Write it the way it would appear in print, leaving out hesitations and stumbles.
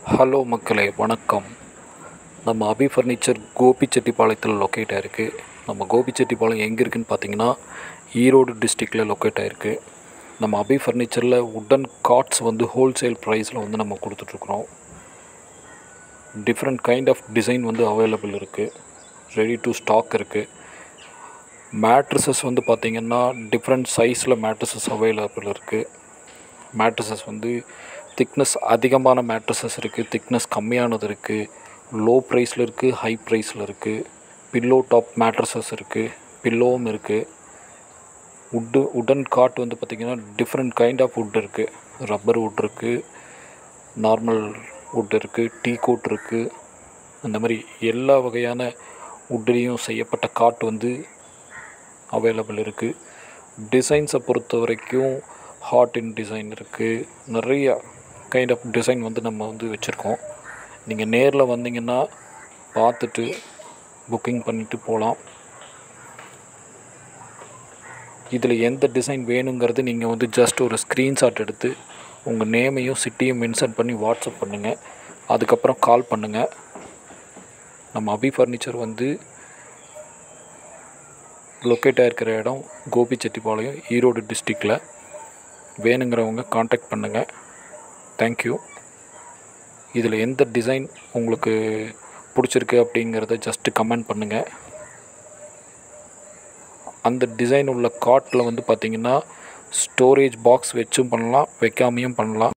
Hello மக்களே, வணக்கம். நம்ம அபி ஃபர்னிச்சர் கோபிச்செட்டிப்பாளையத்தில் லொக்கேட் ஆகிருக்கு. நம்ம கோபிச்செட்டிப்பாளையம் எங்கே இருக்குதுன்னு பார்த்தீங்கன்னா, ஈரோடு டிஸ்ட்ரிக்டில் லொக்கேட் ஆகிருக்கு. நம்ம அபி ஃபர்னிச்சரில் உட்டன் காட்ஸ் வந்து ஹோல்சேல் ப்ரைஸில் வந்து நம்ம கொடுத்துட்ருக்குறோம். டிஃப்ரெண்ட் கைண்ட் ஆஃப் டிசைன் வந்து அவைலபிள் இருக்குது. ரெடி டு ஸ்டாக் இருக்குது. மேட்ரஸஸ் வந்து பார்த்திங்கன்னா டிஃப்ரெண்ட் சைஸில் மேட்ரஸஸ் அவைலபிள் இருக்குது. மேட்ரஸஸ் வந்து திக்னஸ் அதிகமான மேட்ரஸஸ் இருக்குது, திக்னஸ் கம்மியானது இருக்குது, லோ ப்ரைஸில் இருக்குது, ஹை ப்ரைஸில் இருக்குது. பில்லோ டாப் மேட்ரஸஸ் இருக்குது, பில்லோவும் இருக்குது. உட்டன் காட் வந்து பார்த்திங்கன்னா டிஃப்ரெண்ட் கைண்ட் ஆஃப் வுட் இருக்குது. ரப்பர் வுட் இருக்குது, நார்மல் வுட் இருக்குது, டீ கோட் இருக்குது. அந்த மாதிரி எல்லா வகையான வுட்லேயும் செய்யப்பட்ட காட் வந்து அவைலபிள் இருக்குது. டிசைன்ஸை பொறுத்த வரைக்கும் ஹார்ட் இன் டிசைன் இருக்குது. நிறைய கைண்ட் ஆஃப் டிசைன் வந்து நம்ம வந்து வச்சுருக்கோம். நீங்கள் நேரில் வந்தீங்கன்னா பார்த்துட்டு புக்கிங் பண்ணிவிட்டு போகலாம். இதில் எந்த டிசைன் வேணுங்கிறது நீங்கள் வந்து ஜஸ்ட் ஒரு ஸ்க்ரீன்ஷாட் எடுத்து உங்கள் நேமையும் சிட்டியும் மென்ஷன் பண்ணி வாட்ஸ்அப் பண்ணுங்கள். அதுக்கப்புறம் கால் பண்ணுங்கள். நம்ம அபி ஃபர்னிச்சர் வந்து லொக்கேட் ஆகிருக்கிற இடம் கோபிச்செட்டிப்பாளையம், ஈரோடு டிஸ்ட்ரிக்டில். வேணுங்கிறவங்க காண்டாக்ட் பண்ணுங்கள். தேங்க்யூ. இதில் எந்த டிசைன் உங்களுக்கு பிடிச்சிருக்கு அப்படிங்கிறத ஜஸ்ட்டு கமெண்ட் பண்ணுங்கள். அந்த டிசைன் உள்ள காட்டில் வந்து பார்த்திங்கன்னா ஸ்டோரேஜ் பாக்ஸ் வச்சும் பண்ணலாம், வைக்காமையும் பண்ணலாம்.